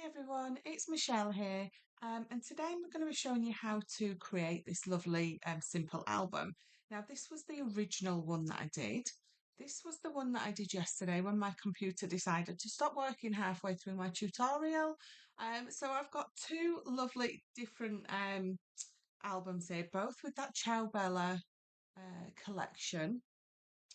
Everyone, it's Michelle here, and today I'm going to be showing you how to create this lovely simple album. Now, this was the original one that I did. This was the one that I did yesterday when my computer decided to stop working halfway through my tutorial. So I've got two lovely different albums here, both with that Ciao Bella collection,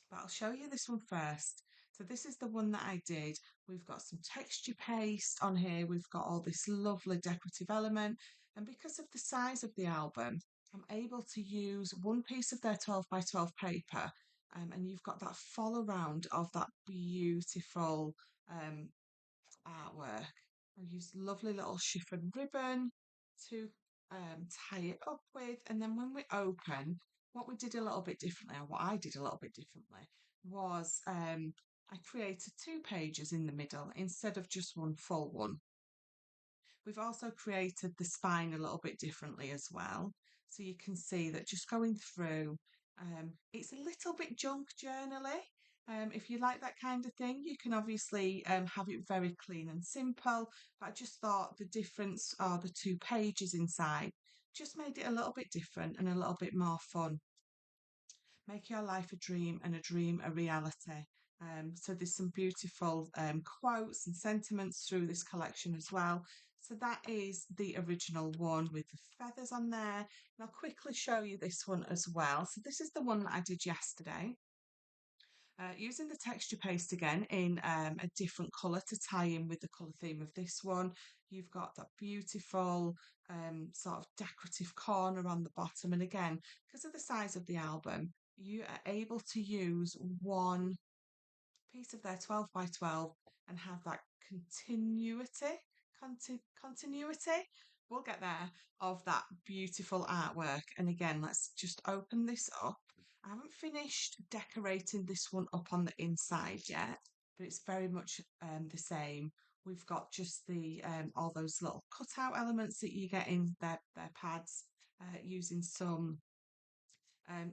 but I'll show you this one first. So this is the one that I did. We've got some texture paste on here. We've got all this lovely decorative element. And because of the size of the album, I'm able to use one piece of their 12 by 12 paper. And you've got that follow around of that beautiful um, artwork. I used lovely little chiffon ribbon to tie it up with. And then when we open, what we did a little bit differently, or what I did a little bit differently, was I created two pages in the middle instead of just one full one. We've also created the spine a little bit differently as well. So you can see that just going through, it's a little bit junk journally. If you like that kind of thing, you can obviously have it very clean and simple. But I just thought the difference are the two pages inside just made it a little bit different and a little bit more fun. Make your life a dream and a dream a reality. So there's some beautiful quotes and sentiments through this collection as well. So that is the original one with the feathers on there. And I'll quickly show you this one as well. So this is the one that I did yesterday. Using the texture paste again in a different colour to tie in with the colour theme of this one. You've got that beautiful sort of decorative corner on the bottom. And again, because of the size of the album, you are able to use one piece of their 12 by 12 and have that continuity, we'll get there, of that beautiful artwork. And again, let's just open this up. I haven't finished decorating this one up on the inside yet, but it's very much the same. We've got just the all those little cutout elements that you get in their pads, using some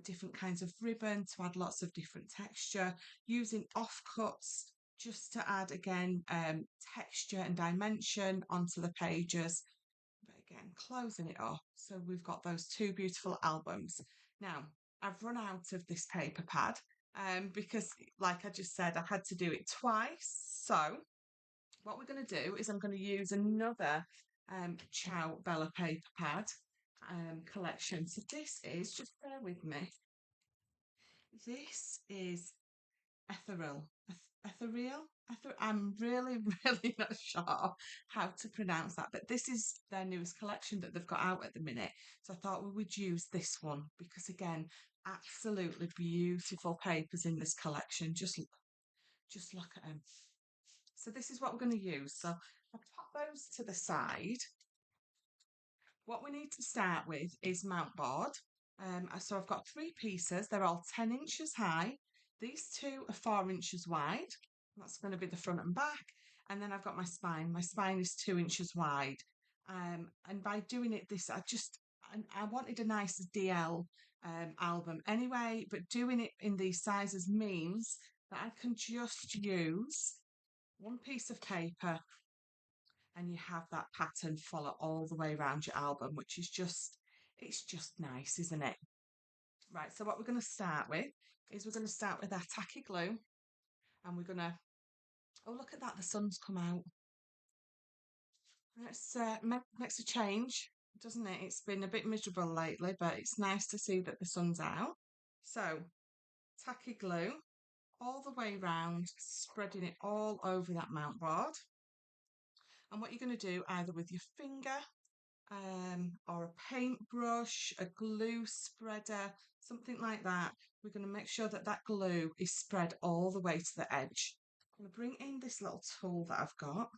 different kinds of ribbon to add lots of different texture, using offcuts just to add again texture and dimension onto the pages. But again, closing it off. So we've got those two beautiful albums. Now, I've run out of this paper pad because, like I just said, I had to do it twice. So what we're going to do is I'm going to use another Ciao Bella paper pad collection. So this is, just bear with me, this is ethereal. Ethereal? I'm really, really not sure how to pronounce that, but this is their newest collection that they've got out at the minute. So I thought we would use this one because, again, absolutely beautiful papers in this collection. Just look at them. So this is what we're going to use. So I'll pop those to the side. What we need to start with is mount board. So I've got three pieces. They're all 10 inches high. These two are 4 inches wide. That's going to be the front and back. And then I've got my spine. My spine is 2 inches wide. And by doing it I wanted a nice DL album anyway, but doing it in these sizes means that I can just use one piece of paper and you have that pattern follow all the way around your album, which is it's just nice, isn't it? Right, so what we're going to start with is we're going to start with our tacky glue, and we're going to, oh, look at that, the sun's come out. Let's makes a change, doesn't it? It's been a bit miserable lately, but it's nice to see that the sun's out. So, tacky glue all the way round, spreading it all over that mount board. And what you're going to do, either with your finger or a paintbrush, a glue spreader, something like that. We're going to make sure that that glue is spread all the way to the edge. I'm going to bring in this little tool that I've got.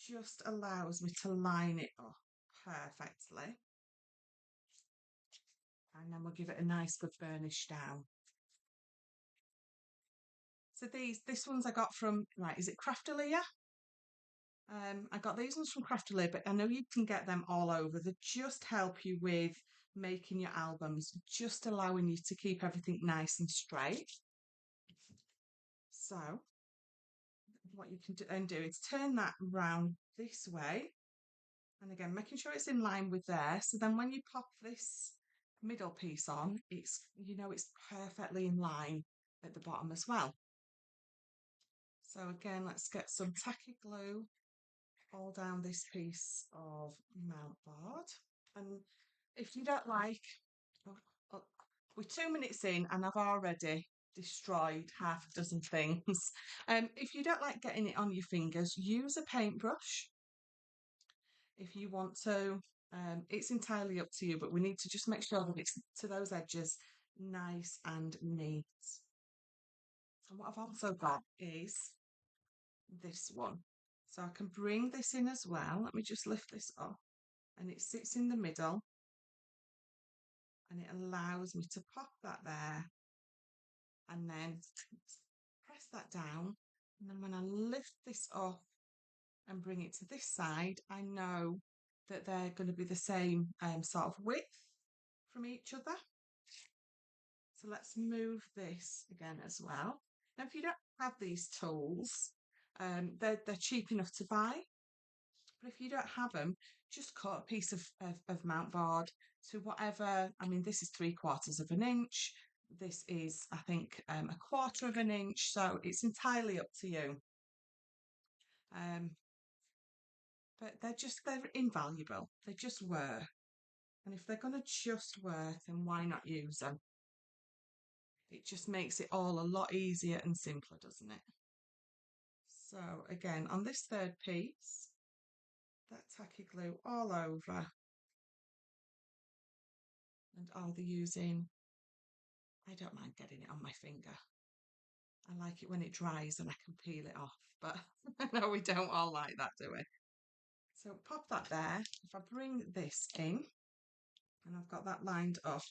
Just allows me to line it up perfectly. And then we'll give it a nice good burnish down. So this ones I got from, right, is it Craftalia? I got these ones from Craftalia, but I know you can get them all over. They just help you with making your albums, just allowing you to keep everything nice and straight. So what you can then do is turn that round this way. And again, making sure it's in line with there. So then when you pop this middle piece on, it's perfectly in line at the bottom as well. So again, let's get some tacky glue all down this piece of mount board. And if you don't like, oh, oh, we're 2 minutes in and I've already destroyed half a dozen things. If you don't like getting it on your fingers, use a paintbrush if you want to. It's entirely up to you, but we need to just make sure that it's to those edges nice and neat. And what I've also got is this one. So I can bring this in as well. Let me just lift this up and it sits in the middle and it allows me to pop that there and then press that down. And then when I lift this up and bring it to this side, I know that they're going to be the same sort of width from each other. So let's move this again as well. Now, if you don't have these tools, they're cheap enough to buy. But if you don't have them, just cut a piece of mount board to whatever. I mean, this is 3/4 of an inch. This is, I think, 1/4 of an inch. So it's entirely up to you. But they're invaluable. They just work. And if they're going to just work, then why not use them? It just makes it all a lot easier and simpler, doesn't it? So again, on this third piece, that tacky glue all over. And either using, I don't mind getting it on my finger. I like it when it dries and I can peel it off, but no, we don't all like that, do we? So pop that there. If I bring this in, and I've got that lined up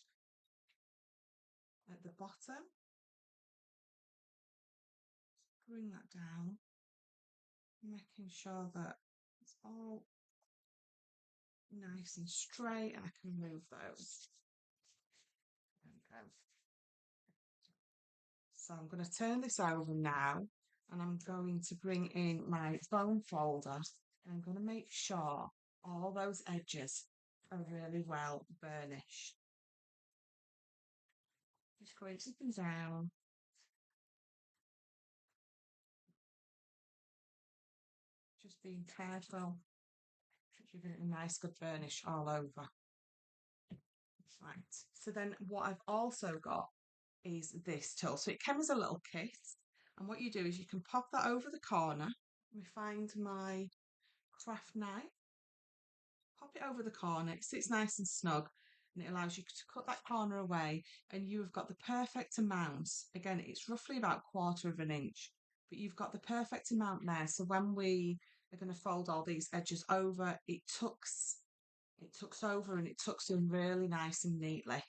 at the bottom, bring that down, making sure that it's all nice and straight and I can move those. There we go. So I'm going to turn this over now and I'm going to bring in my bone folder and I'm going to make sure all those edges are really well burnished. Just going up and down. Just being careful. Giving it a nice good burnish all over. Right. So then what I've also got is this tool. So it comes as a little kit. And what you do is you can pop that over the corner. Let me find my craft knife. Pop it over the corner. It sits nice and snug and it allows you to cut that corner away and you've got the perfect amount. Again, it's roughly about 1/4 of an inch, but you've got the perfect amount there. So when we are going to fold all these edges over, it tucks over and it tucks in really nice and neatly.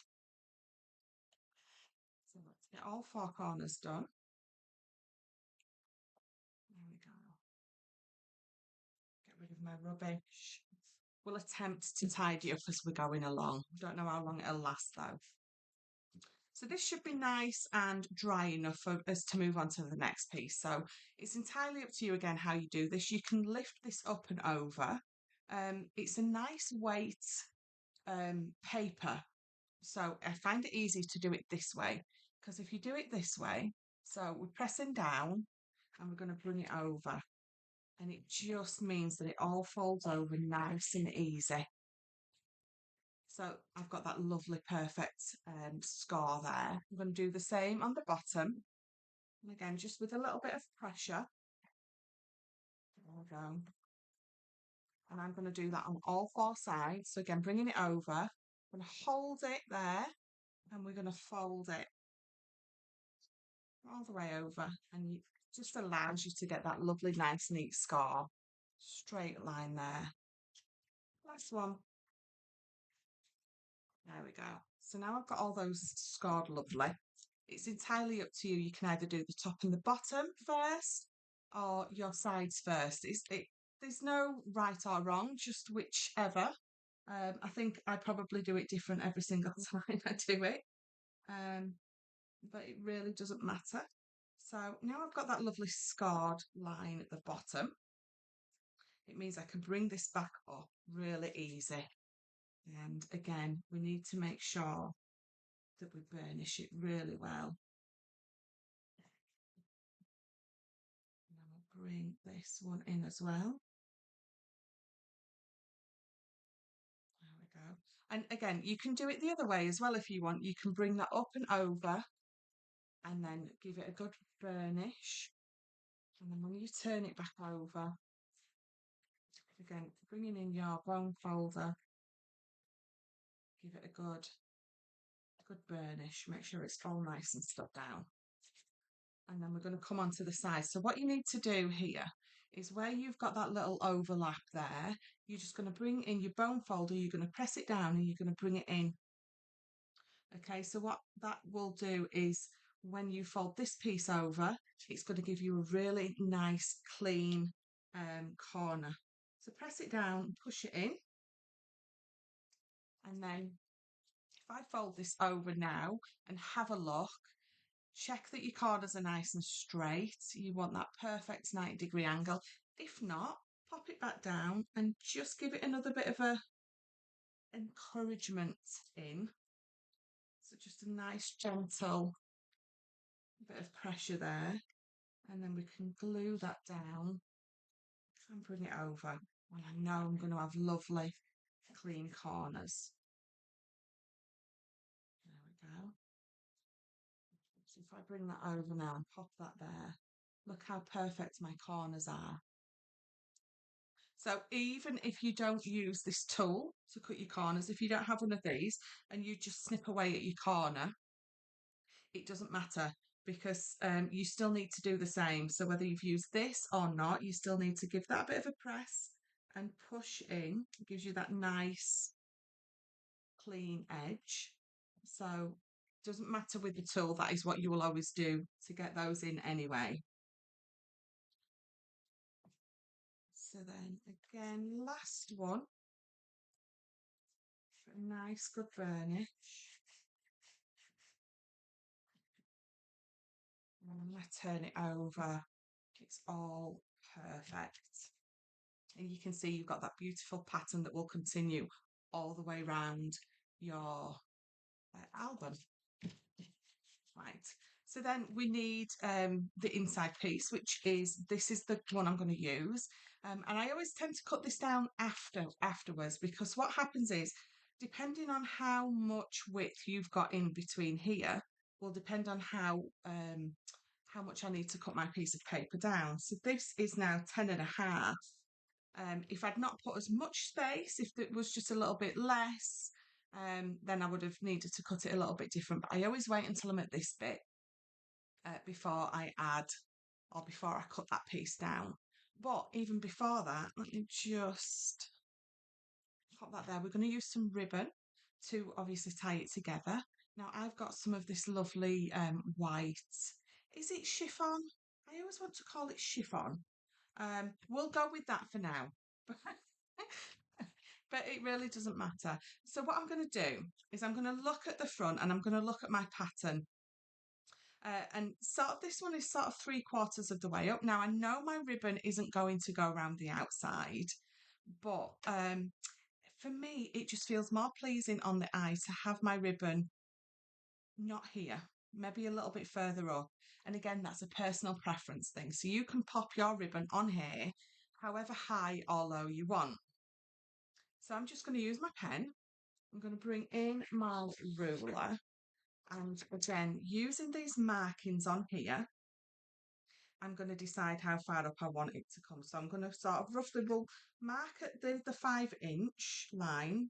So let's get all 4 corners done. There we go. Get rid of my rubbish. We'll attempt to tidy up as we're going along. Don't know how long it'll last though. So this should be nice and dry enough for us to move on to the next piece. So it's entirely up to you again how you do this. You can lift this up and over. It's a nice weight paper. So I find it easy to do it this way because if you do it this way, so we're pressing down and we're going to bring it over and it just means that it all folds over nice and easy. So I've got that lovely perfect score there. I'm going to do the same on the bottom. And again, just with a little bit of pressure. There we go. And I'm going to do that on all 4 sides. So again, bringing it over. I'm going to hold it there and we're going to fold it all the way over. And it just allows you to get that lovely, nice, neat scar. Straight line there. Last one. There we go. So now I've got all those scored lovely. It's entirely up to you. You can either do the top and the bottom first or your sides first. There's no right or wrong, just whichever. I think I probably do it different every single time I do it. But it really doesn't matter. So now I've got that lovely scarred line at the bottom. It means I can bring this back up really easy. And again, we need to make sure that we burnish it really well. And then we'll bring this one in as well. There we go. And again, you can do it the other way as well if you want. You can bring that up and over and then give it a good burnish. And then when you turn it back over, again, bringing in your bone folder, give it a good burnish. Make sure it's all nice and stuck down. And then we're going to come onto the side. So what you need to do here is where you've got that little overlap there, you're just going to bring in your bone folder, you're going to press it down and you're going to bring it in. Okay, so what that will do is when you fold this piece over, it's going to give you a really nice, clean corner. So press it down, push it in. And then if I fold this over now and have a look, check that your corners are nice and straight. You want that perfect 90-degree angle. If not, pop it back down and just give it another bit of a encouragement in. So just a nice gentle bit of pressure there. And then we can glue that down and bring it over. And I know I'm going to have lovely clean corners. There we go. So if I bring that over now and pop that there, look how perfect my corners are. So even if you don't use this tool to cut your corners, if you don't have one of these and you just snip away at your corner, it doesn't matter because you still need to do the same. So whether you've used this or not, you still need to give that a bit of a press and push in. It gives you that nice clean edge. So it doesn't matter with the tool, that is what you will always do to get those in anyway. So then again, last one. A nice good burnish. And I'm going to turn it over. It's all perfect. And you can see you've got that beautiful pattern that will continue all the way around your album. Right. So then we need the inside piece, which is, this is the one I'm going to use. And I always tend to cut this down afterwards because what happens is, depending on how much width you've got in between here, will depend on how much I need to cut my piece of paper down. So this is now 10.5. If I'd not put as much space, if it was just a little bit less, then I would have needed to cut it a little bit different. But I always wait until I'm at this bit before I add or before I cut that piece down. But even before that, let me just pop that there. We're going to use some ribbon to obviously tie it together. Now I've got some of this lovely white. Is it chiffon? I always want to call it chiffon. We'll go with that for now. But it really doesn't matter. So what I'm going to do is I'm going to look at the front and I'm going to look at my pattern. And sort of this one is sort of 3/4 of the way up. Now I know my ribbon isn't going to go around the outside, but for me, it just feels more pleasing on the eye to have my ribbon not here, maybe a little bit further up. And again, that's a personal preference thing. So you can pop your ribbon on here, however high or low you want. So I'm just going to use my pen. I'm going to bring in my ruler. And again, using these markings on here, I'm going to decide how far up I want it to come. So I'm going to sort of roughly will mark at the 5-inch line.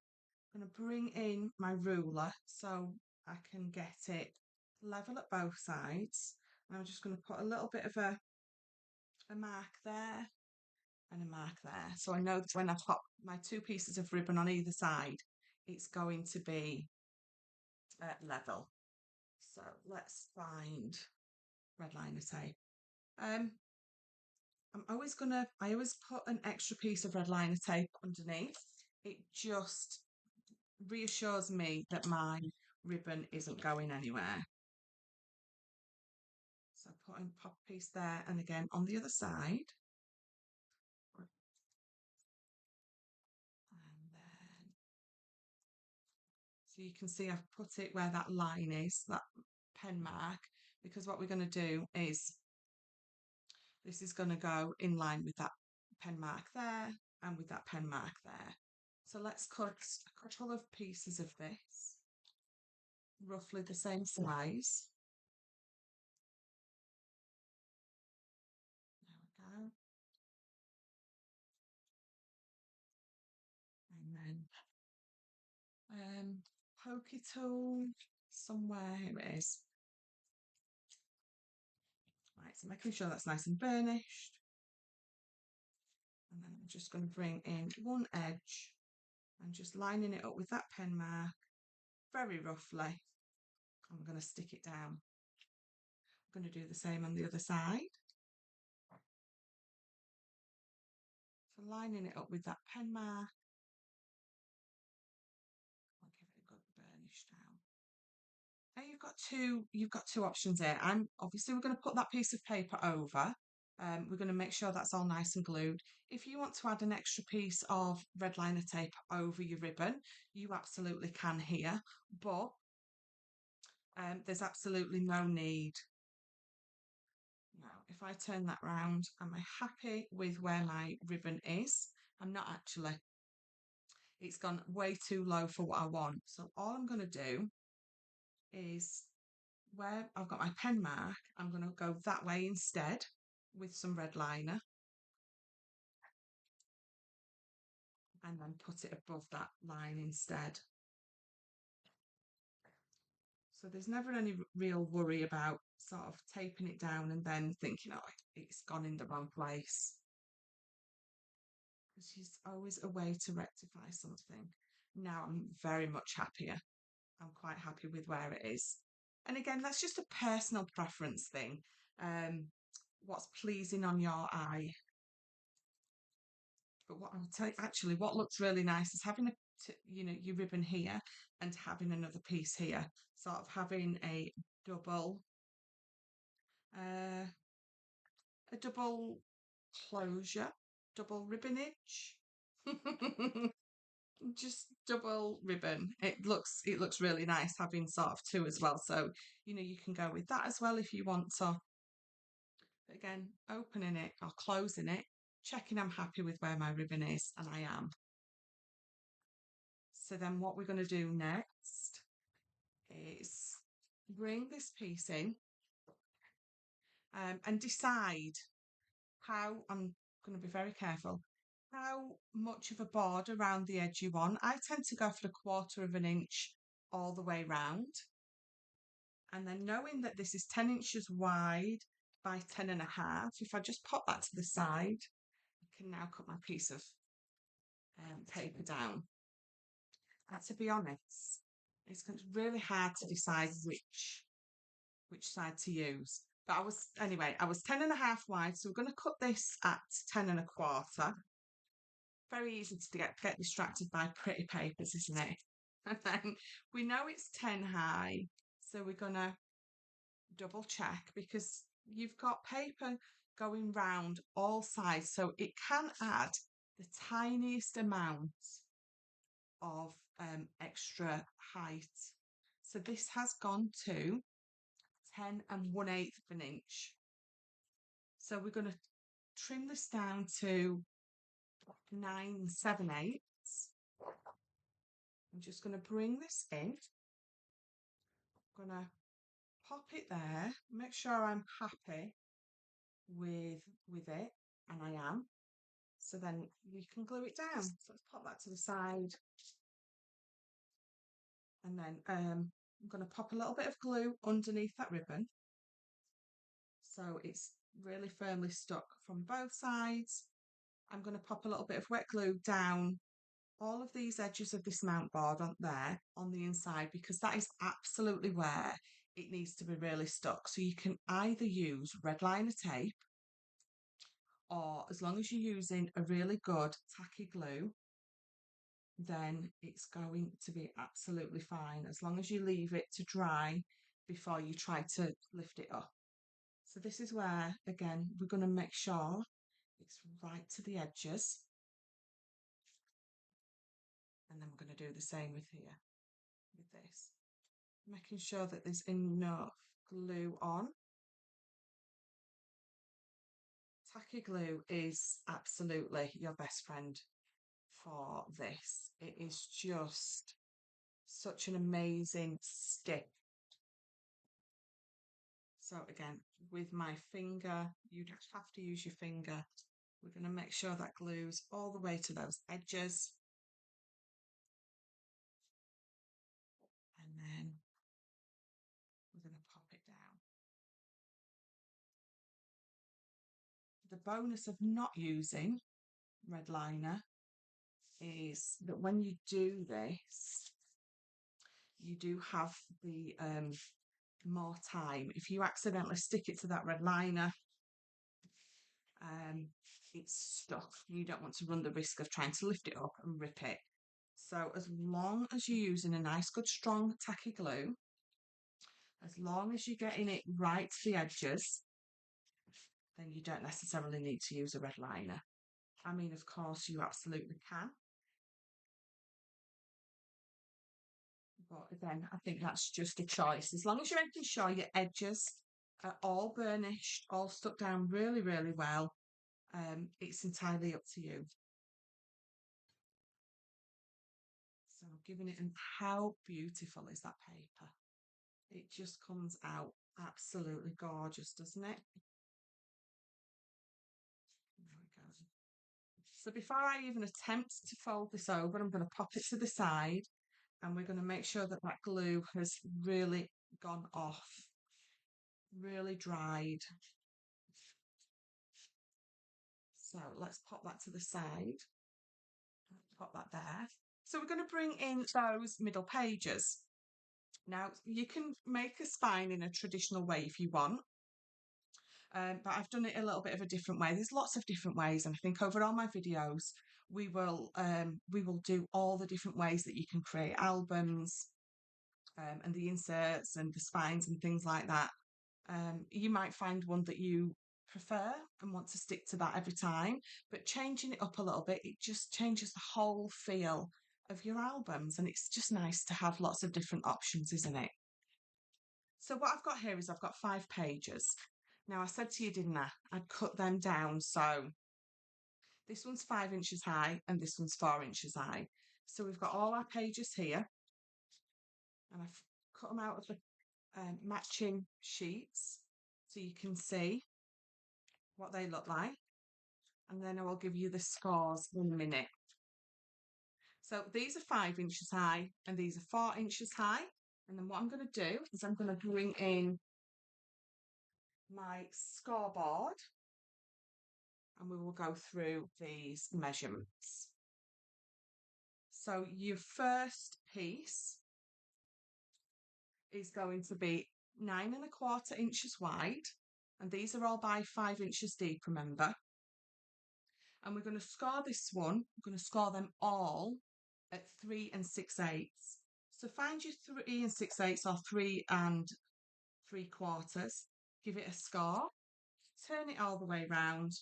I'm going to bring in my ruler so I can get it level at both sides. And I'm just going to put a little bit of a mark there and a mark there. So I know that when I pop my 2 pieces of ribbon on either side, it's going to be level. So let's find red liner tape. I always put an extra piece of red liner tape underneath. It just reassures me that my ribbon isn't going anywhere. So pop a piece there and again on the other side. And then, so you can see I've put it where that line is, that pen mark, because what we're going to do is this is going to go in line with that pen mark there and with that pen mark there. So let's cut a couple of pieces of this, roughly the same size. There we go. And then pokey tool somewhere, here it is. Right, so making sure that's nice and burnished. And then I'm just going to bring in one edge and just lining it up with that pen mark very roughly. I'm going to stick it down. I'm going to do the same on the other side. So lining it up with that pen mark. I'll give it a good burnish down. Now you've got two options here. And obviously we're going to put that piece of paper over. We're going to make sure that's all nice and glued. If you want to add an extra piece of red liner tape over your ribbon, you absolutely can here, but there's absolutely no need. Now, if I turn that round, am I happy with where my ribbon is? I'm not actually. It's gone way too low for what I want. So all I'm going to do is where I've got my pen mark, I'm going to go that way instead with some red liner and then put it above that line instead. So there's never any real worry about sort of taping it down and then thinking, oh, it's gone in the wrong place. Because there's always a way to rectify something. Now I'm very much happier. I'm quite happy with where it is. And again, that's just a personal preference thing. What's pleasing on your eye. But what I'll tell you, actually, what looks really nice is having your ribbon here and having another piece here. Sort of having uh, a double closure, double ribbonage. Just double ribbon. It looks really nice having sort of two as well. So, you can go with that as well if you want to. But again, opening it or closing it, checking I'm happy with where my ribbon is, and I am. So then what we're going to do next is bring this piece in and decide how, I'm going to be very careful, how much of a border around the edge you want. I tend to go for 1/4 of an inch all the way round. And then knowing that this is 10 inches wide by 10.5, if I just pop that to the side, I can now cut my piece of paper down. And to be honest, it's really hard to decide which side to use. But I was 10.5 wide, so we're going to cut this at 10.25. Very easy to get distracted by pretty papers, isn't it? And then we know it's 10 high, so we're going to double check because you've got paper going round all sides, so it can add the tiniest amount of extra height. So this has gone to 10 1/8 of an inch. So we're going to trim this down to 9 7/8. I'm just going to bring this in. I'm going to pop it there, make sure I'm happy with it, and I am. So then we can glue it down. So let's pop that to the side. And then I'm going to pop a little bit of glue underneath that ribbon. So it's really firmly stuck from both sides. I'm going to pop a little bit of wet glue down all of these edges of this mount board on there on the inside because that is absolutely where it needs to be really stuck. So you can either use red liner tape or as long as you're using a really good tacky glue, then it's going to be absolutely fine as long as you leave it to dry before you try to lift it up. So this is where, again, we're going to make sure it's right to the edges. And then we're going to do the same with here, with this. Making sure that there's enough glue on. Tacky glue is absolutely your best friend for this. It is just such an amazing stick. So again, with my finger, you just have to use your finger. We're going to make sure that glues all the way to those edges. And then we're going to pop it down. The bonus of not using red liner is that when you do this, you do have the more time. If you accidentally stick it to that red liner, it's stuck. You don't want to run the risk of trying to lift it up and rip it. So as long as you're using a nice, good, strong, tacky glue, as long as you're getting it right to the edges, then you don't necessarily need to use a red liner. I mean, of course, you absolutely can. But again, I think that's just a choice. As long as you're making sure your edges are all burnished, all stuck down really, really well, it's entirely up to you. So giving it, and how beautiful is that paper? It just comes out absolutely gorgeous, doesn't it? There we go. So before I even attempt to fold this over, I'm going to pop it to the side and we're going to make sure that that glue has really gone off, really dried. So let's pop that to the side. Pop that there. So we're going to bring in those middle pages. Now, you can make a spine in a traditional way if you want. But I've done it a little bit of a different way. There's lots of different ways, and I think over all my videos we will do all the different ways that you can create albums, and the inserts and the spines and things like that. You might find one that you prefer and want to stick to that every time, but changing it up a little bit, it just changes the whole feel of your albums, and it's just nice to have lots of different options, isn't it? So what I've got here is I've got 5 pages. Now I said to you, didn't I? I'd cut them down. So this one's 5 inches high and this one's 4 inches high. So we've got all our pages here and I've cut them out of the matching sheets so you can see what they look like. And then I will give you the scores in a minute. So these are 5 inches high and these are 4 inches high. And then what I'm going to do is I'm going to bring in my scoreboard and we will go through these measurements. So your first piece is going to be 9¼ inches wide, and these are all by 5 inches deep, remember. And we're going to score this one, we're going to score them all at 3 6/8. So find your 3 6/8 or 3 3/4, give it a score, turn it all the way round,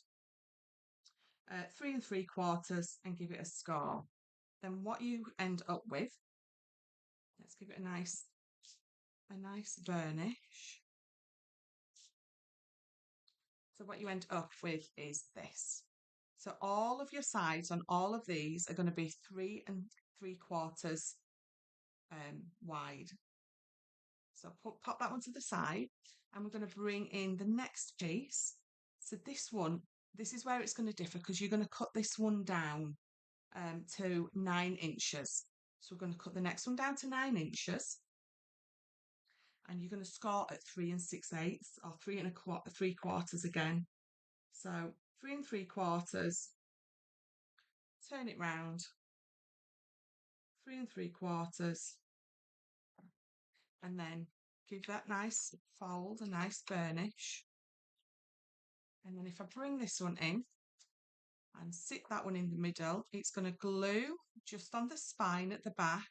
3 3/4, and give it a score. Then what you end up with, let's give it a nice burnish. So what you end up with is this. So all of your sides on all of these are going to be 3 3/4 wide. So pop that one to the side and we're going to bring in the next piece. So this is where it's going to differ because you're going to cut this one down to 9 inches. So we're going to cut the next one down to 9 inches. And you're going to score at 3 6/8 or 3 3/4 again. So 3 3/4, turn it round, 3 3/4, and then give that nice fold, a nice burnish. And then if I bring this one in and sit that one in the middle, it's going to glue just on the spine at the back.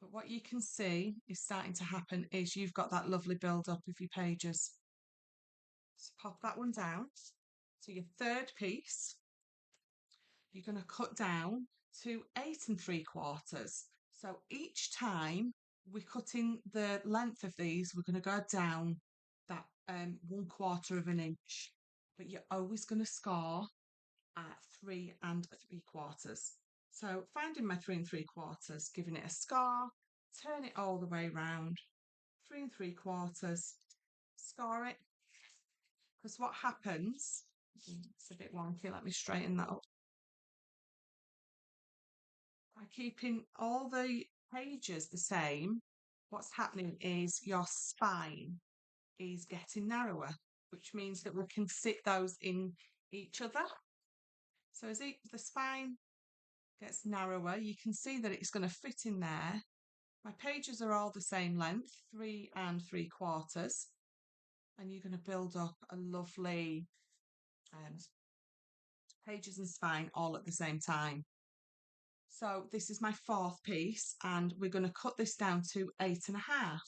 But what you can see is starting to happen is you've got that lovely build up of your pages. So pop that one down. So your third piece, you're going to cut down to 8 3/4. So each time we're cutting the length of these, we're going to go down that 1/4 of an inch. But you're always going to score at 3 3/4. So finding my 3 3/4, giving it a scar, turn it all the way round, 3 3/4, score it. Because what happens, it's a bit wonky, let me straighten that up. By keeping all the pages the same, what's happening is your spine is getting narrower, which means that we can sit those in each other. So as the spine gets narrower, you can see that it's going to fit in there. My pages are all the same length, 3 3/4, and you're going to build up a lovely pages and spine all at the same time. So this is my fourth piece, and we're going to cut this down to 8 1/2.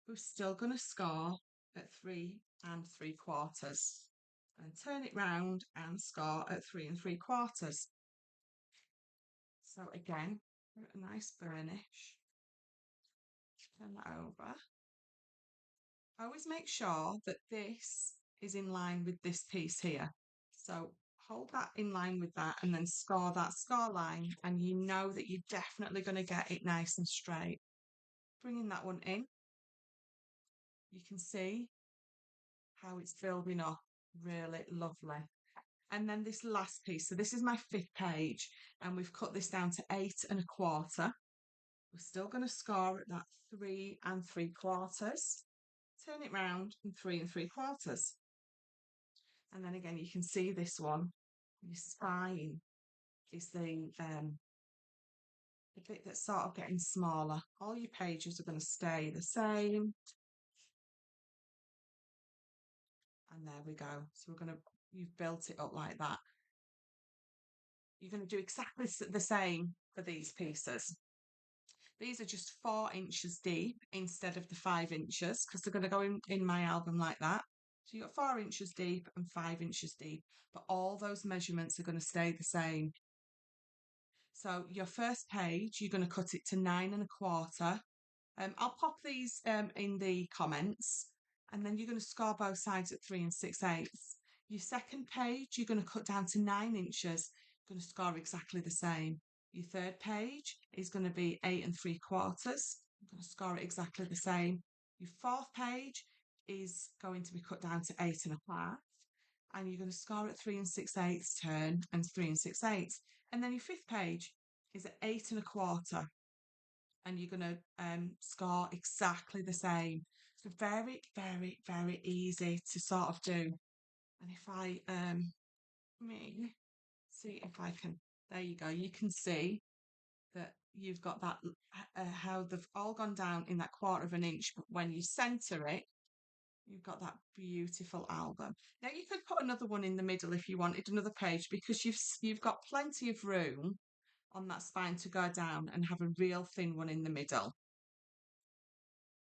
We're still going to score at 3 3/4 and turn it round and score at 3 3/4. So again, a nice burnish. Turn that over. Always make sure that this is in line with this piece here. So hold that in line with that and then score that score line, and you know that you're definitely going to get it nice and straight. Bringing that one in, you can see how it's building up really lovely. And then this last piece, so this is my fifth page, and we've cut this down to 8 1/4. We're still going to score at that 3 3/4. Turn it round and 3 3/4. And then again, you can see this one, your spine is the bit that's sort of getting smaller. All your pages are going to stay the same. And there we go. So you've built it up like that. You're going to do exactly the same for these pieces. These are just 4 inches deep instead of the 5 inches, because they're going to go in my album like that. So you've got 4 inches deep and 5 inches deep, but all those measurements are going to stay the same. So your first page, you're going to cut it to 9 1/4. I'll pop these in the comments, and then you're going to score both sides at 3 6/8. Your second page, you're going to cut down to 9 inches, going to score exactly the same. Your third page is going to be 8 3/4. I'm going to score it exactly the same. Your fourth page is going to be cut down to 8 1/2, and you're going to score at 3 6/8 turn and 3 6/8. And then your fifth page is at 8 1/4, and you're going to score exactly the same. So very, very, very easy to sort of do. And if I see if I can, there you go. You can see that you've got that how they've all gone down in that 1/4 of an inch, but when you center it, you've got that beautiful album. Now you could put another one in the middle if you wanted another page, because you've got plenty of room on that spine to go down and have a real thin one in the middle.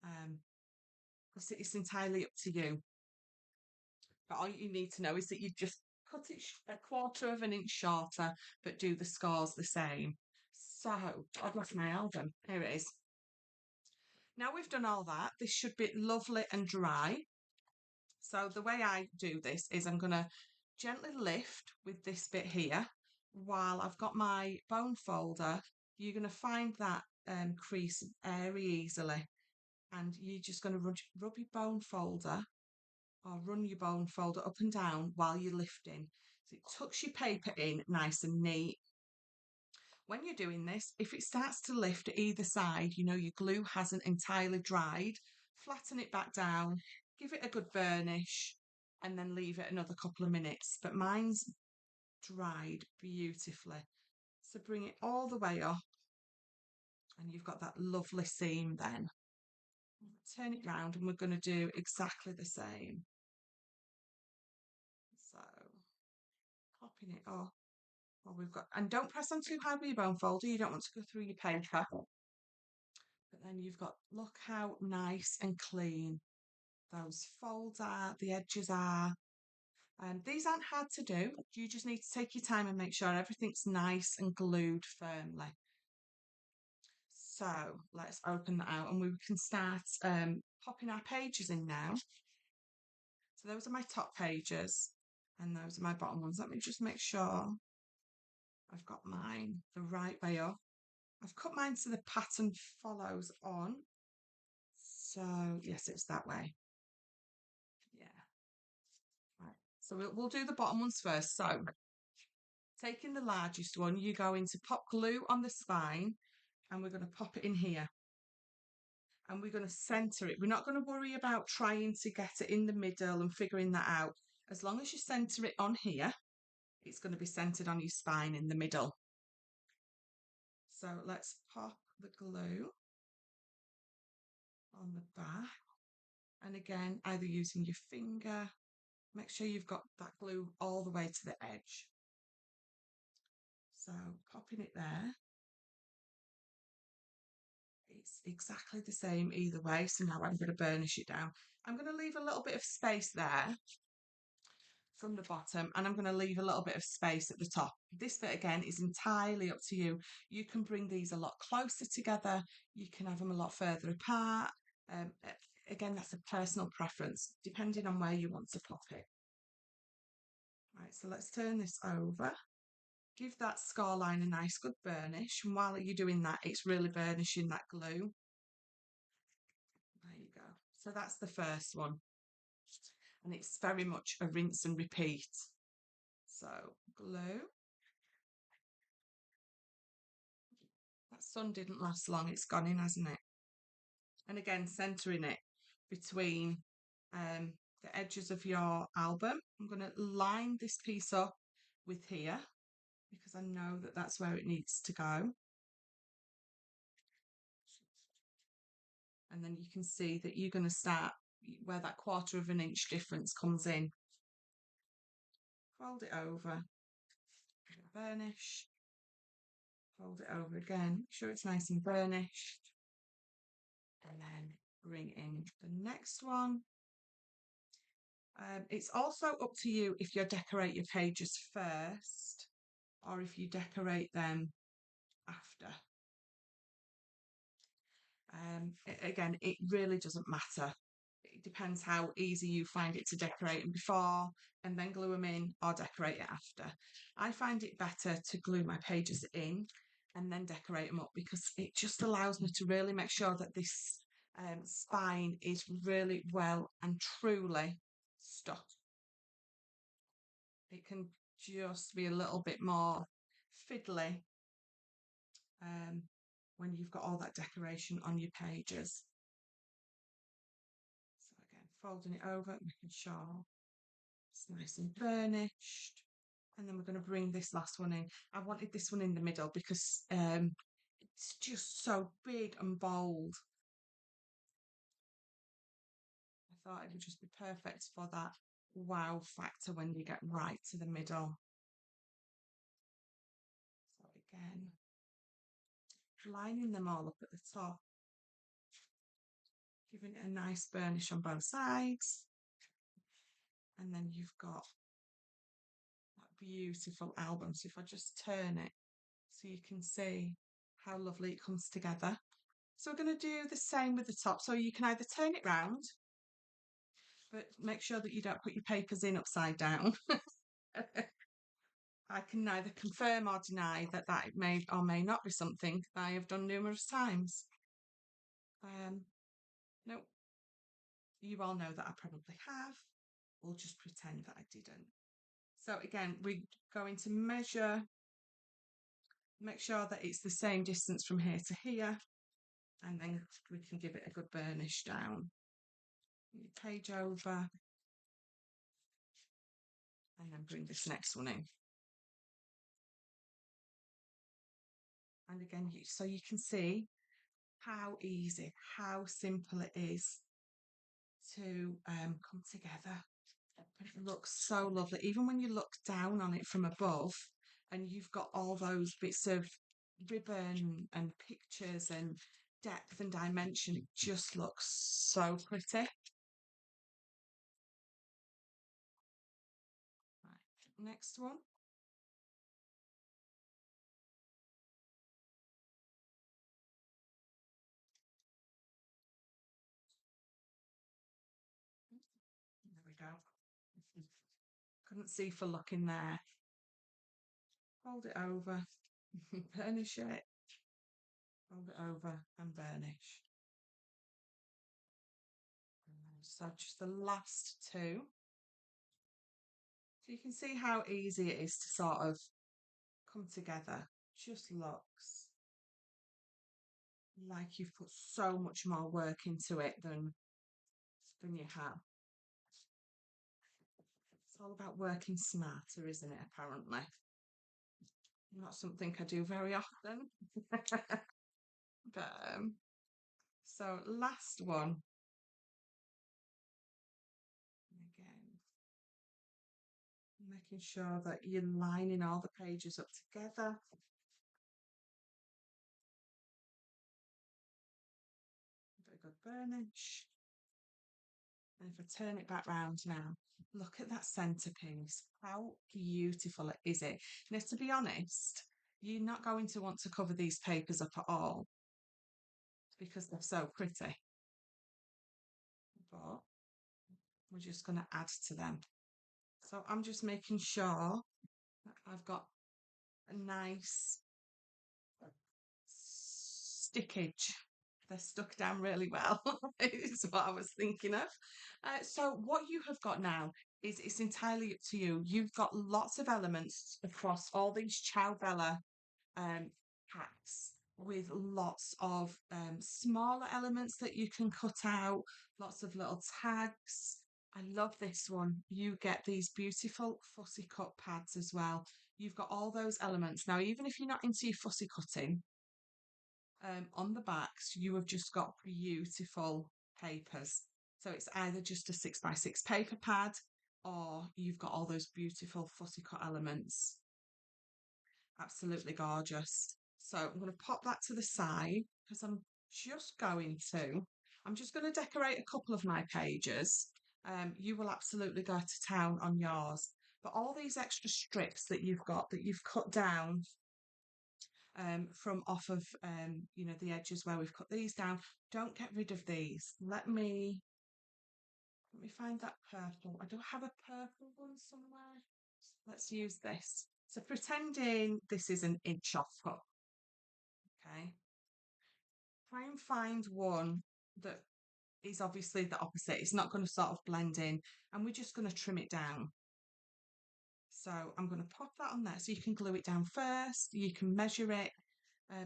Because it's entirely up to you. But all you need to know is that you just cut it a 1/4 of an inch shorter, but do the scores the same. So I've lost my album. Here it is. Now we've done all that, this should be lovely and dry. So the way I do this is I'm going to gently lift with this bit here while I've got my bone folder. You're going to find that crease very easily, and you're just going to rub your bone folder or run your bone folder up and down while you're lifting. So it tucks your paper in nice and neat. When you're doing this, if it starts to lift either side, you know your glue hasn't entirely dried, flatten it back down, give it a good burnish, and then leave it another couple of minutes. But mine's dried beautifully. So bring it all the way up, and you've got that lovely seam then. Turn it round, and we're going to do exactly the same. So popping it up. Well, we've got, and don't press on too hard with your bone folder. You don't want to go through your paper. But then you've got, look how nice and clean those folds are, the edges are. These aren't hard to do. You just need to take your time and make sure everything's nice and glued firmly. So let's open that out and we can start popping our pages in now. So those are my top pages and those are my bottom ones. Let me just make sure I've got mine the right way up. I've cut mine so the pattern follows on. So yes, it's that way. Yeah. Right. So we'll do the bottom ones first. So taking the largest one, you're going to pop glue on the spine and we're going to pop it in here. And we're going to centre it. We're not going to worry about trying to get it in the middle and figuring that out. As long as you centre it on here, it's going to be centred on your spine in the middle. So let's pop the glue on the back. And again, either using your finger, make sure you've got that glue all the way to the edge. So popping it there. It's exactly the same either way. So now I'm going to burnish it down. I'm going to leave a little bit of space there from the bottom and I'm going to leave a little bit of space at the top. This bit again is entirely up to you. You can bring these a lot closer together. You can have them a lot further apart. Again, that's a personal preference depending on where you want to pop it. Right, so let's turn this over. Give that score line a nice good burnish. And while you're doing that, it's really burnishing that glue. There you go. So that's the first one. And it's very much a rinse and repeat. So glue. That sun didn't last long. It's gone in, hasn't it? And again, centering it between the edges of your album. I'm going to line this piece up with here because I know that that's where it needs to go. And then you can see that you're going to start where that 1/4 of an inch difference comes in. Fold it over, burnish, fold it over again, make sure it's nice and burnished, and then bring in the next one. It's also up to you if you decorate your pages first or if you decorate them after. Again, it really doesn't matter. It depends how easy you find it to decorate them before and then glue them in or decorate it after. I find it better to glue my pages in and then decorate them up because it just allows me to really make sure that this spine is really well and truly stuck. It can just be a little bit more fiddly when you've got all that decoration on your pages. So again, folding it over, making sure it's nice and burnished. And then we're going to bring this last one in. I wanted this one in the middle because it's just so big and bold. I thought it would just be perfect for that wow factor when you get right to the middle. So again, lining them all up at the top, giving it a nice burnish on both sides. And then you've got that beautiful album. So if I just turn it so you can see how lovely it comes together. So we're going to do the same with the top. So you can either turn it round, but make sure that you don't put your papers in upside down. I can neither confirm or deny that that may or may not be something that I have done numerous times. No, you all know that I probably have. We'll just pretend that I didn't. So again, we're going to measure, make sure that it's the same distance from here to here, and then we can give it a good burnish down. Page over, and then bring this next one in. And again, so you can see how easy, how simple it is to come together. But it looks so lovely. Even when you look down on it from above and you've got all those bits of ribbon and pictures and depth and dimension, it just looks so pretty. Next one. There we go. Couldn't see for looking there. Fold it over, burnish it, fold it over and burnish. So just the last two. So you can see how easy it is to sort of come together. Just looks like you've put so much more work into it than you have. It's all about working smarter, isn't it, apparently? Not something I do very often. But so last one. Again, making sure that you're lining all the pages up together. A bit of good burnish. And if I turn it back round now, look at that centerpiece. How beautiful is it? Now, to be honest, you're not going to want to cover these papers up at all because they're so pretty. But we're just going to add to them. So I'm just making sure that I've got a nice stickage. They're stuck down really well, is what I was thinking of. So what you have got now is it's entirely up to you. You've got lots of elements across all these Ciao Bella packs with lots of smaller elements that you can cut out, lots of little tags. I love this one. You get these beautiful fussy cut pads as well. You've got all those elements. Now, even if you're not into your fussy cutting, on the backs, you have just got beautiful papers. So it's either just a 6x6 paper pad or you've got all those beautiful fussy cut elements. Absolutely gorgeous. So I'm going to pop that to the side because I'm just going to decorate a couple of my pages. You will absolutely go to town on yours. But all these extra strips that you've got that you've cut down from off of the edges where we've cut these down. Don't get rid of these. Let me find that purple. I don't have a purple one somewhere. Let's use this. So pretending this is an inch off cut. Okay. Try and find one that is obviously the opposite. It's not going to sort of blend in, and we're just going to trim it down. So I'm going to pop that on there so you can glue it down first. You can measure it.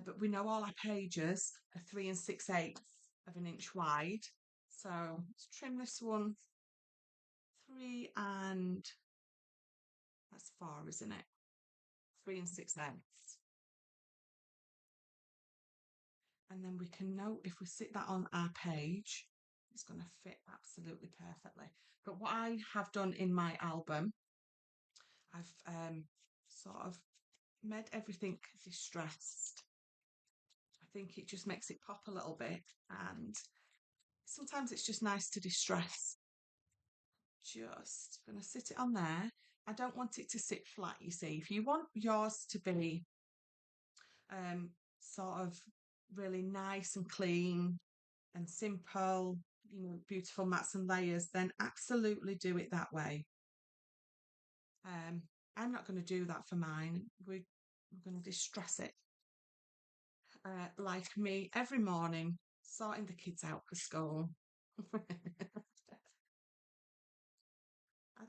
But we know all our pages are 3 6/8 of an inch wide. So let's trim this one 3 and that's 4, isn't it? 3 6/8. And then we can note if we sit that on our page, it's going to fit absolutely perfectly. But what I have done in my album, I've sort of made everything distressed. I think it just makes it pop a little bit, and sometimes it's just nice to distress. Just going to sit it on there. I don't want it to sit flat, you see. If you want yours to be um, sort of really nice and clean and simple, beautiful mats and layers, then absolutely do it that way. I'm not going to do that for mine. We're going to distress it like me every morning, sorting the kids out for school.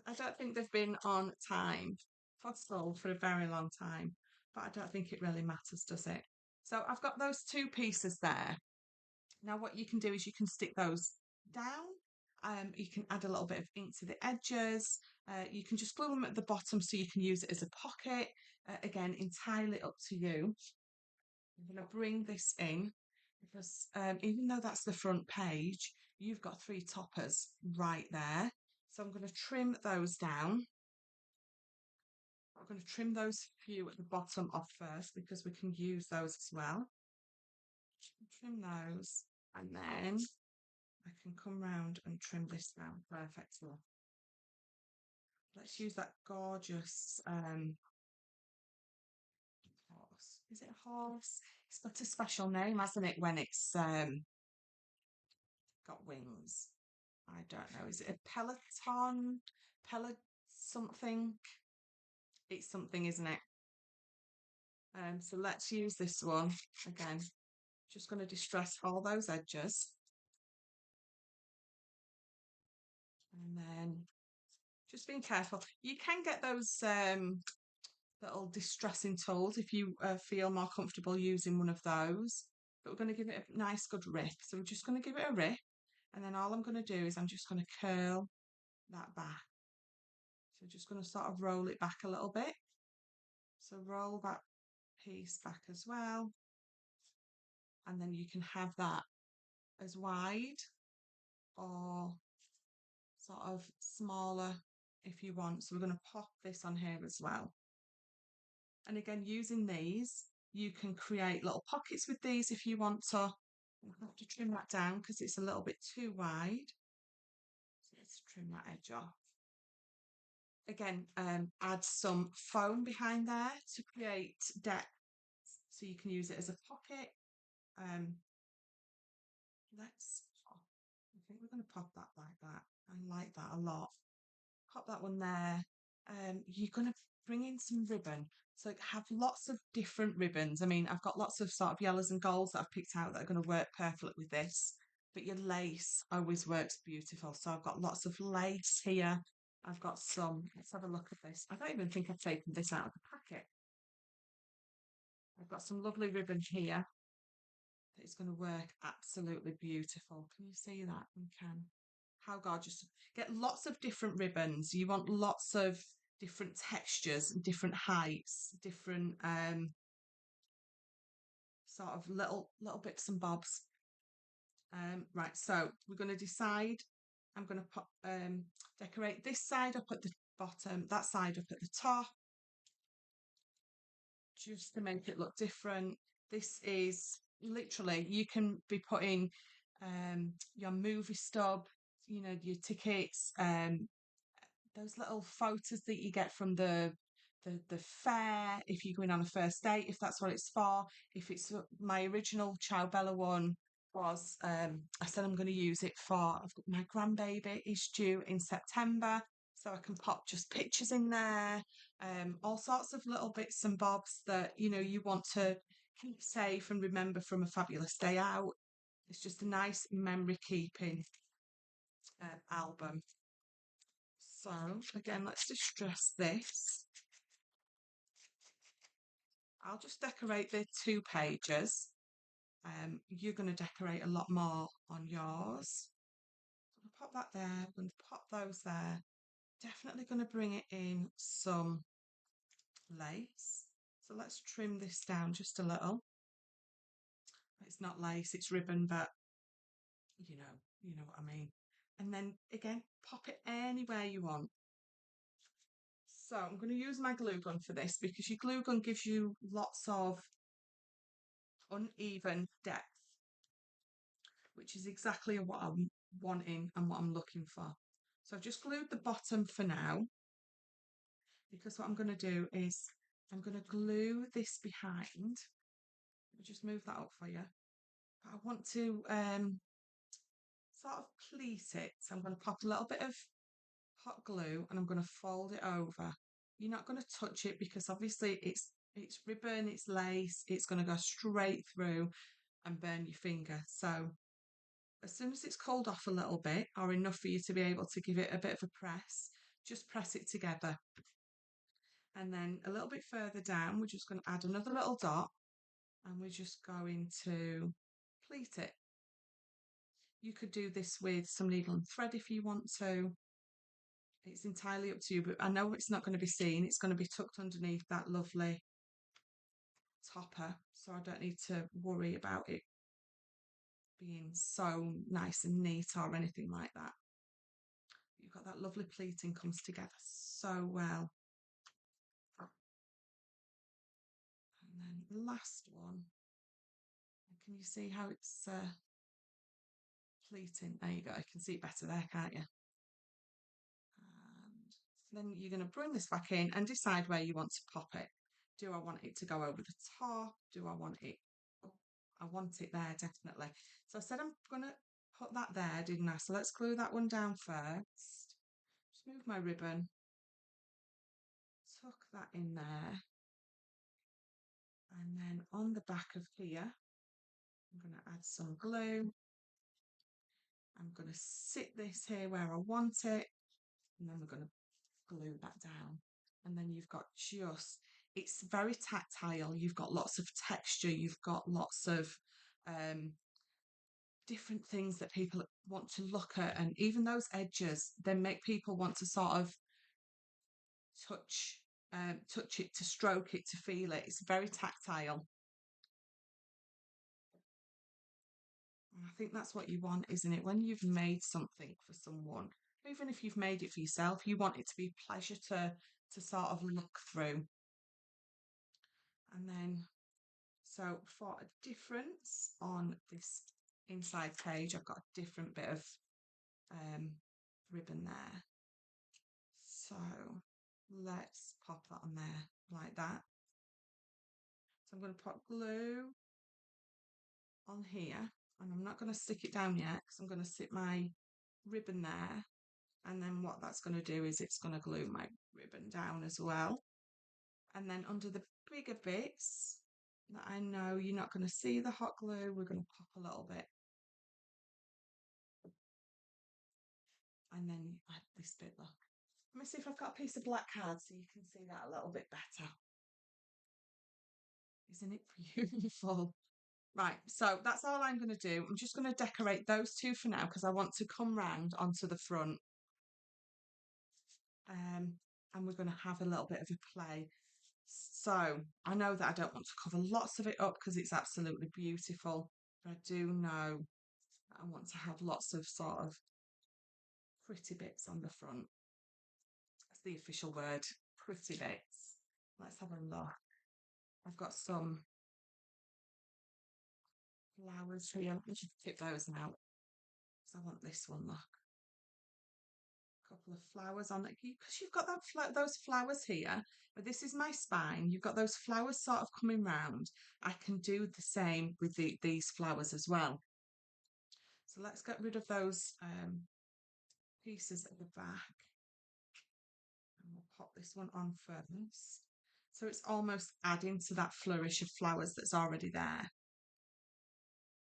I don't think they've been on time for school for a very long time, but I don't think it really matters, does it? So I've got those two pieces there. Now, what you can do is you can stick those down. You can add a little bit of ink to the edges. You can just glue them at the bottom so you can use it as a pocket. Again, entirely up to you. I'm going to bring this in because even though that's the front page, you've got 3 toppers right there. So I'm going to trim those down. I'm going to trim those few at the bottom off first because we can use those as well. Trim those and then I can come round and trim this down perfectly. Let's use that gorgeous horse. Is it a horse? It's got a special name, hasn't it, when it's got wings? I don't know. Is it a peloton? Pellet something? It's something, isn't it? So let's use this one again. Just going to distress all those edges. And then just being careful. You can get those little distressing tools if you feel more comfortable using one of those. But we're going to give it a nice good rip. So we're just going to give it a rip. And then all I'm going to do is I'm just going to curl that back. So just going to sort of roll it back a little bit. So roll that piece back as well. And then you can have that as wide or sort of smaller if you want. So we're going to pop this on here as well. And again, using these, you can create little pockets with these if you want to. I'll have to trim that down because it's a little bit too wide. So let's trim that edge off. Again, add some foam behind there to create depth so you can use it as a pocket. Um, I think we're going to pop that like that. I like that a lot. Pop that one there. You're going to bring in some ribbon. So have lots of different ribbons. I mean, I've got lots of sort of yellows and golds that I've picked out that are going to work perfectly with this. But your lace always works beautiful. So I've got lots of lace here. I've got some, let's have a look at this. I don't even think I've taken this out of the packet. I've got some lovely ribbon here that is going to work absolutely beautiful. Can you see that? You can. How gorgeous. Get lots of different ribbons. You want lots of different textures and different heights, different sort of little bits and bobs. Right, so we're going to decide. I'm going to pop decorate this side up at the bottom, that side up at the top, just to make it look different. This is literally, you can be putting your movie stub, you know, your tickets, those little photos that you get from the fair, if you're going on a first date, if that's what it's for. If it's my original Ciao Bella one was, I said I'm going to use it for, I've got my grandbaby is due in September, so I can pop just pictures in there, all sorts of little bits and bobs that you know you want to keep safe and remember from a fabulous day out. It's just a nice memory keeping album. So again, let's just stress this. I'll just decorate the 2 pages. You're going to decorate a lot more on yours. So I'll pop that there. I'm going to pop those there. Definitely going to bring it in some lace. So let's trim this down just a little. It's not lace, it's ribbon, but you know what I mean. And then again, pop it anywhere you want. So I'm going to use my glue gun for this because your glue gun gives you lots of uneven depth, which is exactly what I'm wanting and what I'm looking for. So I've just glued the bottom for now because what I'm going to do is I'm going to glue this behind. I'll just move that up for you. But I want to sort of pleat it. So I'm going to pop a little bit of hot glue and I'm going to fold it over. You're not going to touch it because obviously it's ribbon, it's lace, it's going to go straight through and burn your finger. So as soon as it's cooled off a little bit or enough for you to be able to give it a bit of a press, just press it together. And then a little bit further down, we're just going to add another little dot and we're just going to pleat it. You could do this with some needle and thread if you want to. It's entirely up to you, but I know it's not going to be seen. It's going to be tucked underneath that lovely topper, so I don't need to worry about it being so nice and neat or anything like that. You've got that lovely pleating comes together so well. And then the last one, can you see how it's pleating? There you go, you can see it better there, can't you? And Then you're going to bring this back in and decide where you want to pop it. Do I want it to go over the top? Do I want it? Oh, I want it there, definitely. So I said I'm going to put that there, didn't I? So let's glue that one down first. Just move my ribbon, tuck that in there. And then on the back of here, I'm going to add some glue. I'm going to sit this here where I want it. And then we're going to glue that down. And then you've got it's very tactile. You've got lots of texture. You've got lots of different things that people want to look at. And even those edges, they make people want to sort of touch touch it, to stroke it, to feel it. It's very tactile. And I think that's what you want, isn't it? When you've made something for someone, even if you've made it for yourself, you want it to be a pleasure to sort of look through. And then, so for a difference on this inside page, I've got a different bit of ribbon there. So let's pop that on there like that. So I'm going to put glue on here, and I'm not going to stick it down yet because I'm going to sit my ribbon there, and then what that's going to do is it's going to glue my ribbon down as well. And then under the bigger bits that I know you're not going to see the hot glue, we're going to pop a little bit, and then add this bit. Look, let me see if I've got a piece of black card so you can see that a little bit better. Isn't it beautiful? Right, so that's all I'm going to do. I'm just going to decorate those two for now because I want to come round onto the front. And we're going to have a little bit of a play. So I know that I don't want to cover lots of it up because it's absolutely beautiful, but I do know that I want to have lots of sort of pretty bits on the front. That's the official word, pretty bits. Let's have a look. I've got some flowers here. Let me just pick those out because I want this one, look. Couple of flowers on it because you've got those flowers here, but this is my spine. You've got those flowers sort of coming round. I can do the same with these flowers as well. So let's get rid of those pieces at the back, and we'll pop this one on first. So it's almost adding to that flourish of flowers that's already there.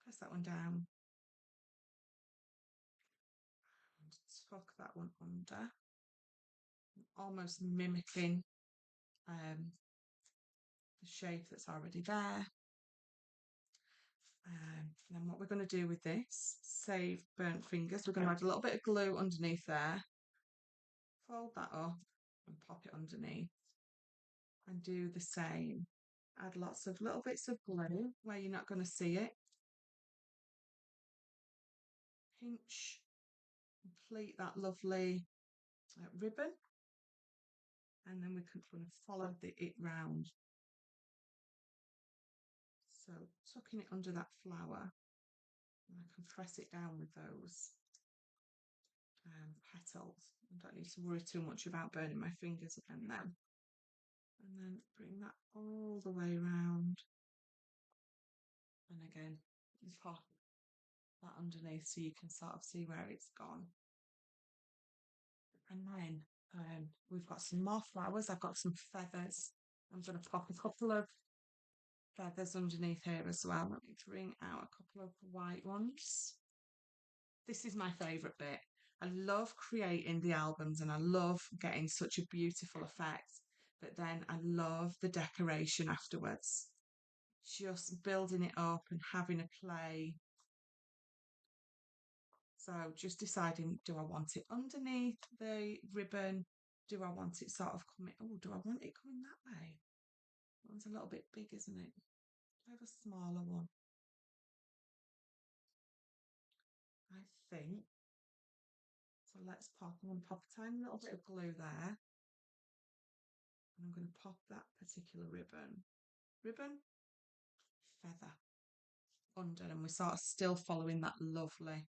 Press that one down. And tuck that one under. Almost mimicking the shape that's already there. And then what we're going to do with this, save burnt fingers, we're going to add a little bit of glue underneath there. Fold that up and pop it underneath. And do the same. Add lots of little bits of glue where you're not going to see it. Pinch, complete that lovely ribbon. And then we're going to follow it round. So tucking it under that flower, and I can press it down with those petals. I don't need to worry too much about burning my fingers again then. And then bring that all the way around. And again, pop that underneath so you can sort of see where it's gone. And then we've got some more flowers. I've got some feathers. I'm going to pop a couple of feathers underneath here as well. Let me bring out a couple of white ones. This is my favourite bit. I love creating the albums and I love getting such a beautiful effect, but then I love the decoration afterwards. Just building it up and having a play. So just deciding, do I want it underneath the ribbon? Do I want it sort of coming? Oh, do I want it coming that way? That one's a little bit big, isn't it? I have a smaller one. I think. So let's pop. I'm going to pop a tiny little bit of glue there. And I'm going to pop that particular ribbon, feather under, and we're sort of still following that lovely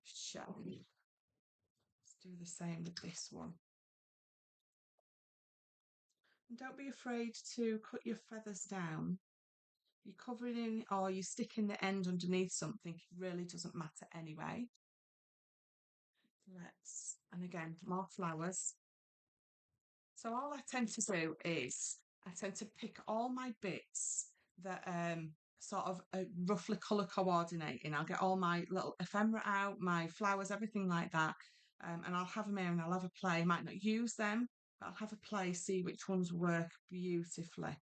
shape. Let's do the same with this one. And don't be afraid to cut your feathers down. You're covering in or you're sticking the end underneath something, it really doesn't matter anyway. And again, more flowers. So all I tend to do is I tend to pick all my bits that sort of roughly colour coordinating. I'll get all my little ephemera out, my flowers, everything like that. And I'll have them here and I'll have a play. I might not use them, but I'll have a play, see which ones work beautifully.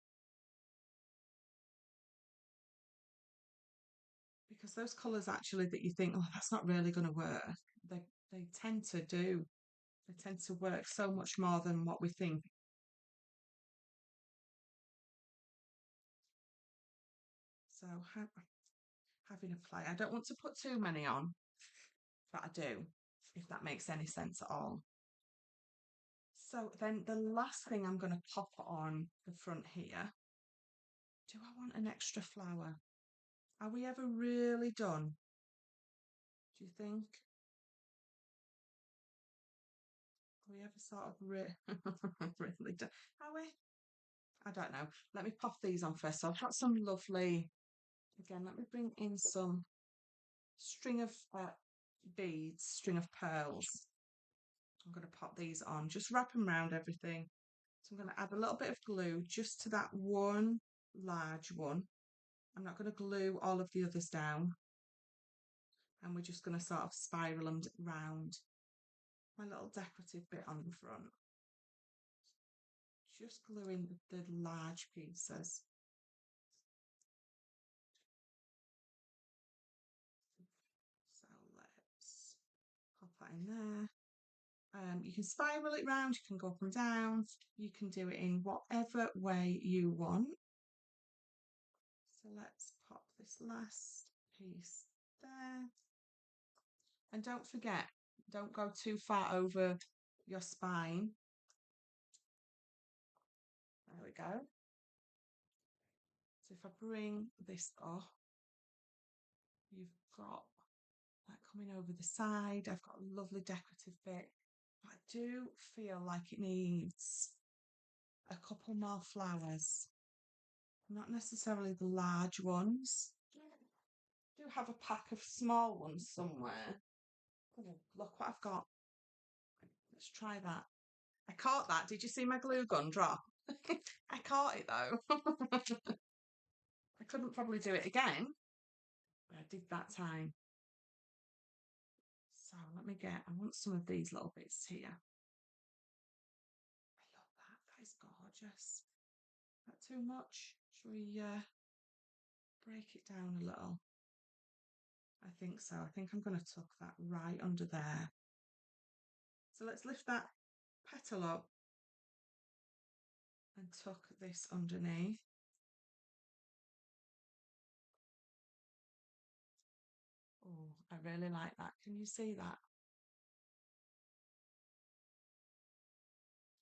Because those colours actually that you think, oh, that's not really going to work, they they tend to do. They tend to work so much more than what we think. So having a play. I don't want to put too many on, but I do, if that makes any sense at all. So then the last thing I'm going to pop on the front here. Do I want an extra flower? Are we ever really done? Do you think? Are we ever sort of really done? Are we? I don't know. Let me pop these on first. So I've got some lovely, again, let me bring in some string of beads, string of pearls. I'm going to pop these on, just wrap them around everything. So I'm going to add a little bit of glue just to that one large one. I'm not going to glue all of the others down. And we're just going to sort of spiral them round my little decorative bit on the front. Just gluing the large pieces. So let's pop that in there. You can spiral it round, you can go up and down, you can do it in whatever way you want. So let's pop this last piece there. And don't forget, don't go too far over your spine. There we go. So if I bring this up, you've got that coming over the side. I've got a lovely decorative bit. I do feel like it needs a couple more flowers. Not necessarily the large ones. I do have a pack of small ones somewhere. Oh, look what I've got. Let's try that. I caught that. Did you see my glue gun drop? I caught it though. I couldn't probably do it again, but I did that time. So let me get, I want some of these little bits here. I love that. That is gorgeous. Not too much. Should we break it down a little? I think so. I think I'm going to tuck that right under there. So let's lift that petal up and tuck this underneath. Oh, I really like that. Can you see that?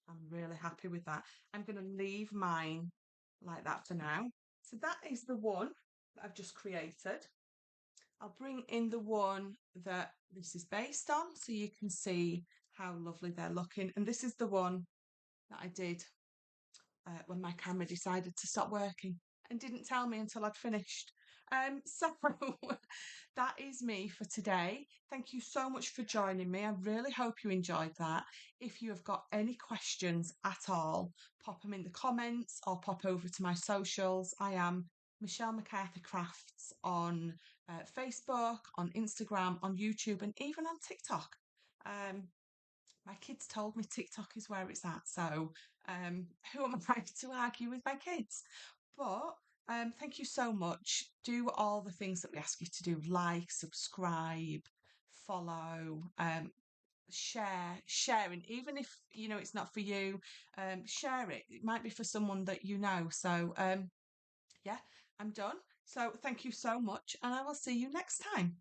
I'm really happy with that. I'm going to leave mine like that for now. So that is the one that I've just created. I'll bring in the one that this is based on so you can see how lovely they're looking. And this is the one that I did when my camera decided to stop working and didn't tell me until I'd finished. So that is me for today. Thank you so much for joining me. I really hope you enjoyed that. If you have got any questions at all, pop them in the comments or pop over to my socials. I am Michelle MacArthur Crafts on Facebook, on Instagram, on YouTube, and even on TikTok. Um, my kids told me TikTok is where it's at, so who am I to argue with my kids? But thank you so much. Do all the things that we ask you to do: like, subscribe, follow, sharing. Even if you know it's not for you, share it. It might be for someone that you know. So yeah, I'm done. So thank you so much, and I will see you next time.